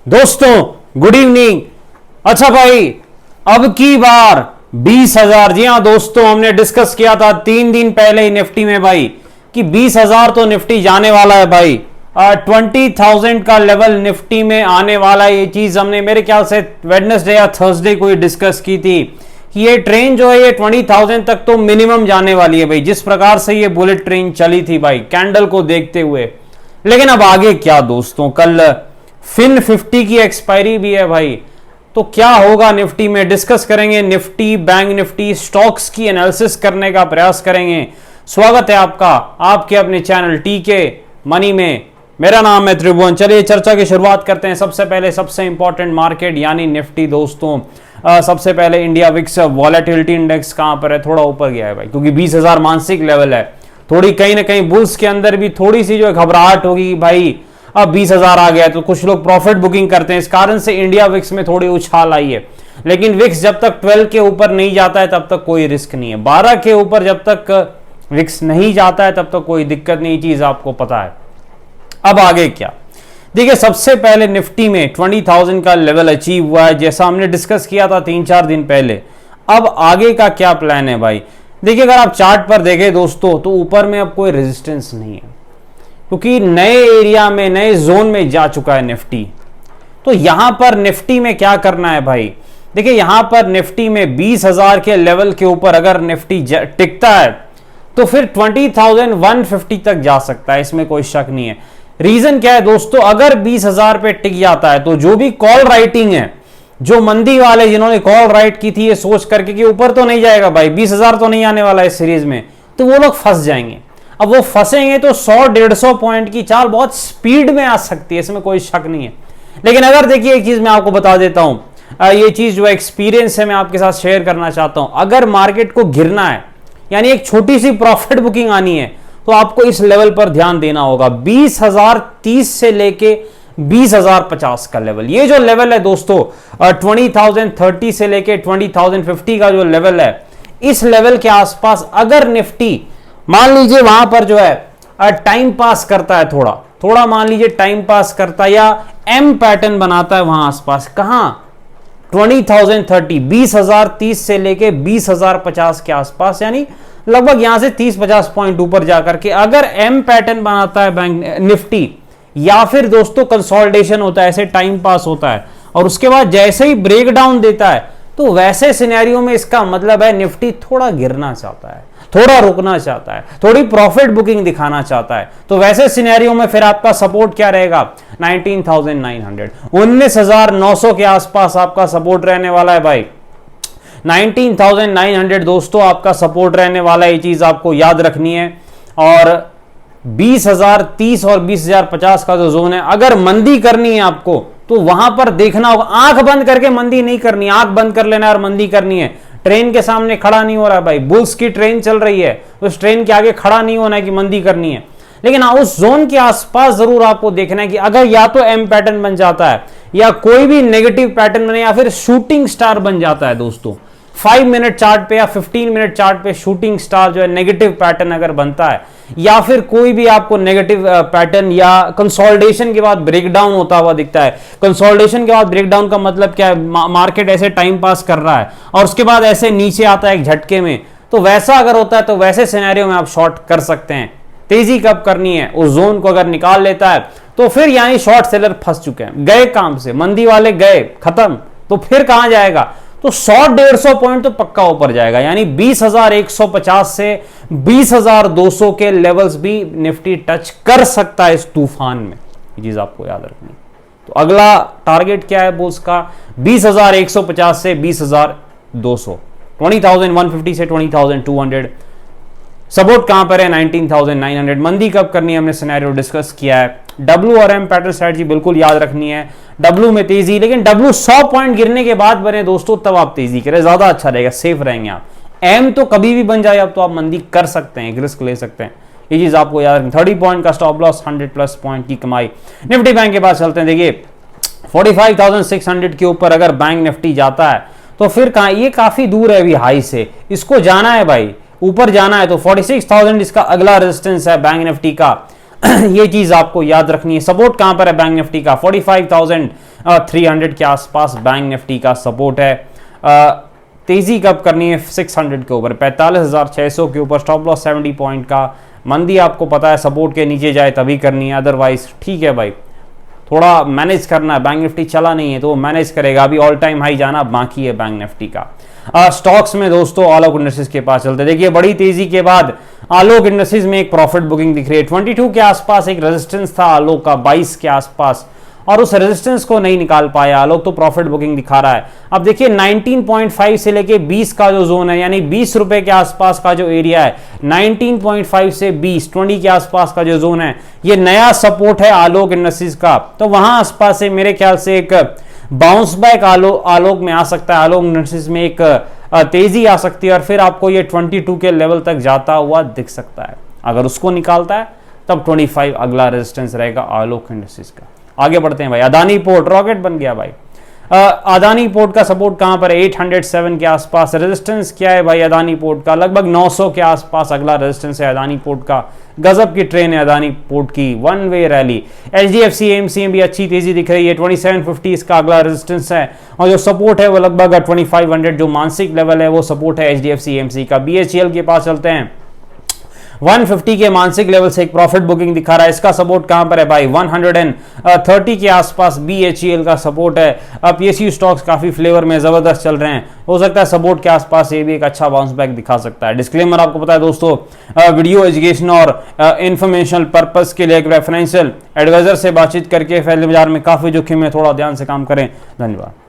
दोस्तों good evening. अच्छा भाई, अब की बार 20,000, जी हाँ दोस्तों, हमने डिस्कस किया था 3 दिन पहले ही निफ्टी में भाई कि 20,000 तो निफ्टी जाने वाला है भाई। 20,000 का लेवल निफ्टी में आने वाला है। ये चीज हमने मेरे ख्याल से वेडनेसडे या थर्सडे को ही डिस्कस की थी कि ये ट्रेन जो है ये 20,000 तक तो मिनिमम जाने वाली है भाई, जिस प्रकार से ये बुलेट ट्रेन चली थी भाई कैंडल को देखते हुए। लेकिन अब आगे क्या दोस्तों, कल फिन 50 की एक्सपायरी भी है भाई, तो क्या होगा निफ्टी में डिस्कस करेंगे। निफ्टी, बैंक निफ्टी, स्टॉक्स की एनालिसिस करने का प्रयास करेंगे। स्वागत है आपका आपके अपने चैनल टीके मनी में। मेरा नाम है त्रिभुवन। चलिए चर्चा की शुरुआत करते हैं। सबसे पहले सबसे इंपॉर्टेंट मार्केट यानी निफ्टी दोस्तों। सबसे पहले इंडिया विक्स वॉलेटिलिटी इंडेक्स कहां पर है, थोड़ा ऊपर गया है भाई, क्योंकि 20,000 मानसिक लेवल है। थोड़ी कहीं ना कहीं बुल्स के अंदर भी थोड़ी सी जो घबराहट होगी भाई, अब 20,000 आ गया तो कुछ लोग प्रॉफिट बुकिंग करते हैं, इस कारण से इंडिया विक्स में थोड़ी उछाल आई है। लेकिन विक्स जब तक 12 के ऊपर नहीं जाता है तब तक कोई रिस्क नहीं है। 12 के ऊपर जब तक विक्स नहीं जाता है तब तक कोई दिक्कत नहीं, चीज आपको पता है। अब आगे क्या, देखिए सबसे पहले निफ्टी में 20,000 का लेवल अचीव हुआ है, जैसा हमने डिस्कस किया था 3-4 दिन पहले। अब आगे का क्या प्लान है भाई, देखिए अगर आप चार्ट पर देखें दोस्तों तो ऊपर में अब कोई रेजिस्टेंस नहीं है, क्योंकि नए एरिया में, नए जोन में जा चुका है निफ्टी। तो यहां पर निफ्टी में क्या करना है भाई, देखिए यहां पर निफ्टी में 20,000 के लेवल के ऊपर अगर निफ्टी टिकता है तो फिर 20,150 तक जा सकता है, इसमें कोई शक नहीं है। रीजन क्या है दोस्तों, अगर 20,000 पे टिक जाता है तो जो भी कॉल राइटिंग है, जो मंदी वाले जिन्होंने कॉल राइट की थी ये सोच करके कि ऊपर तो नहीं जाएगा भाई, 20,000 तो नहीं आने वाला इस सीरीज में, तो वो लोग फंस जाएंगे। अब वो फंसेंगे तो 100-150 पॉइंट की चाल बहुत स्पीड में आ सकती है, इसमें कोई शक नहीं है। लेकिन अगर देखिए एक चीज मैं आपको बता देता हूं, ये चीज जो एक्सपीरियंस है मैं आपके साथ शेयर करना चाहता हूं। अगर मार्केट को गिरना है यानी एक छोटी सी प्रॉफिट बुकिंग आनी है तो आपको इस लेवल पर ध्यान देना होगा। 20,030 से लेके 20,050 का लेवल, ये जो लेवल है दोस्तों 20,030 से लेके 20,050 का जो लेवल है, इस लेवल के आसपास अगर निफ्टी मान लीजिए वहां पर जो है टाइम पास करता है, थोड़ा मान लीजिए टाइम पास करता है या एम पैटर्न बनाता है वहां आसपास, कहां 20,030, 20,030 से लेके 20,050 के आसपास, यानी लगभग यहां से 30-50 पॉइंट ऊपर जाकर के अगर एम पैटर्न बनाता है बैंक निफ्टी, या फिर दोस्तों कंसोलिडेशन होता है, ऐसे टाइम पास होता है और उसके बाद जैसे ही ब्रेक डाउन देता है, तो वैसे सिनेरियो में इसका मतलब है निफ्टी थोड़ा गिरना चाहता है, थोड़ा रुकना चाहता है, थोड़ी प्रॉफिट बुकिंग दिखाना चाहता है। तो वैसे सिनेरियो में फिर आपका सपोर्ट क्या रहेगा, 19,900, 19,900 के आसपास आपका सपोर्ट रहने वाला है भाई। 19,900 दोस्तों आपका सपोर्ट रहने वाला है, ये चीज आपको याद रखनी है। और 20,030 और 20,050 का जो जोन है, अगर मंदी करनी है आपको तो वहां पर देखना होगा, आंख बंद करके मंदी नहीं करनी, आंख बंद कर लेना और मंदी करनी है। ट्रेन के सामने खड़ा नहीं हो रहा है भाई, बुल्स की ट्रेन चल रही है, उस ट्रेन के आगे खड़ा नहीं होना है कि मंदी करनी है। लेकिन उस जोन के आसपास जरूर आपको देखना है कि अगर या तो एम पैटर्न बन जाता है या कोई भी नेगेटिव पैटर्न बने या फिर शूटिंग स्टार बन जाता है दोस्तों, 5 मिनट चार्ट पे या 15 मिनट चार्ट पे शूटिंग स्टार जो है नेगेटिव पैटर्न अगर बनता है, या फिर कोई भी आपको नेगेटिव पैटर्न या कंसोलिडेशन के बाद ब्रेकडाउन होता हुआ दिखता है। कंसोलिडेशन के बाद ब्रेकडाउन का मतलब क्या है, मार्केट ऐसे टाइम पास कर रहा है और उसके बाद ऐसे नीचे आता है एक झटके में, तो वैसा अगर होता है तो वैसे सिनेरियो में आप शॉर्ट कर सकते हैं। तेजी कब करनी है, उस जोन को अगर निकाल लेता है तो फिर यानी शॉर्ट सेलर फंस चुके हैं, गए काम से, मंदी वाले गए खत्म, तो फिर कहां जाएगा, तो 100-150 पॉइंट तो पक्का ऊपर जाएगा, यानी 20,150 से 20,200 के लेवल्स भी निफ्टी टच कर सकता है इस तूफान में, ये चीज आपको याद रखनी। तो अगला टारगेट क्या है बुल्स का, 20,150 से 20,200, 20,150 से 20,200। सपोर्ट कहां पर है, 19,900। मंदी कब करनी है हमने सिनेरियो डिस्कस किया है। डब्ल्यू और एम पैटर्न स्ट्रेटजी बिल्कुल याद रखनी है। डब्ल्यू में तेजी, लेकिन डब्ल्यू 100 पॉइंट गिरने के बाद बने दोस्तों तब आप तेजी करें, ज्यादा अच्छा रहेगा, सेफ रहेंगे आप। एम तो कभी भी बन जाए अब तो आप मंदी कर सकते हैं, एक रिस्क ले सकते हैं, ये चीज आपको याद रखनी। 30 पॉइंट का स्टॉप लॉस, 100+ पॉइंट की कमाई। निफ्टी बैंक के पास चलते हैं। देखिए 45,600 के ऊपर अगर बैंक निफ्टी जाता है तो फिर कहां, ये काफी दूर है अभी हाई से, इसको जाना है भाई, ऊपर जाना है। तो 46,000 इसका अगला रेजिस्टेंस है बैंक निफ्टी का, ये चीज आपको याद रखनी है। सपोर्ट कहां पर है बैंक निफ्टी का, 45,000 300 के आसपास बैंक निफ्टी का सपोर्ट है। तेजी कब करनी है 600 के ऊपर, 45,600 के ऊपर, स्टॉप लॉस 70 पॉइंट का। मंदी आपको पता है सपोर्ट के नीचे जाए तभी करनी है, अदरवाइज ठीक है भाई, थोड़ा मैनेज करना है। बैंक निफ्टी चला नहीं है तो वो मैनेज करेगा, अभी ऑल टाइम हाई जाना बाकी है बैंक निफ्टी का। स्टॉक्स में दोस्तों आलोक इंडस्ट्रीज के पास चलते, देखिए बड़ी तेजी के बाद आलोक इंडस्ट्रीज में एक प्रॉफिट बुकिंग दिख रही है। 22 के आसपास एक रेजिस्टेंस था आलोक का, 22 के आसपास, और उस रेजिस्टेंस को नहीं निकाल पाया आलोक, तो प्रॉफिट बुकिंग दिखा रहा है। अब देखिए 19.5 से लेके 20 का जो जोन है, यानी 20 रुपए के आसपास का जो एरिया है, 19.5 से 20 के आसपास का जो जोन है, ये नया सपोर्ट है आलोक इंडस्ट्रीज का। तो वहां आसपास से मेरे ख्याल से एक बाउंस बैक आलोक में आ सकता है, आलोक इंडस्ट्रीज में एक तेजी आ सकती है, और फिर आपको ये 22 के लेवल तक जाता हुआ दिख सकता है। अगर उसको निकालता है तब 25 अगला रेजिस्टेंस रहेगा आलोक इंडस्ट्रीज का। आगे बढ़ते हैं भाई, अदानी पोर्ट रॉकेट बन गया भाई। अदानी पोर्ट का सपोर्ट कहां पर है, 807 के आसपास। रेजिस्टेंस क्या है भाई अदानी पोर्ट का, लगभग 900 के आसपास अगला रेजिस्टेंस है अदानी पोर्ट का। गजब की ट्रेन है अदानी पोर्ट की, one way rally. HDFC AMC में भी अच्छी तेजी दिख रही है, 2750 इसका अगला रेजिस्टेंस है, और जो सपोर्ट है वो लगभग 2500 जो मानसिक लेवल है वो सपोर्ट है एचडीएफसी एएमसी का। बीएचईएल के पास चलते हैं, 150 के मानसिक लेवल से एक प्रॉफिट बुकिंग दिखा रहा है, इसका सपोर्ट कहां पर है भाई, 130 के आसपास बीएचईएल का सपोर्ट है। अब पीएसयू स्टॉक्स काफी फ्लेवर में जबरदस्त चल रहे हैं, हो सकता है सपोर्ट के आसपास ये भी एक अच्छा बाउंस बैक दिखा सकता है। डिस्क्लेमर आपको पता है दोस्तों, वीडियो एजुकेशन और इंफॉर्मेशनल पर्पस के लिए एक रेफरेंशियल एडवाइजर से बातचीत करके फैले बाजार में काफी जोखिम है, थोड़ा ध्यान से काम करें। धन्यवाद।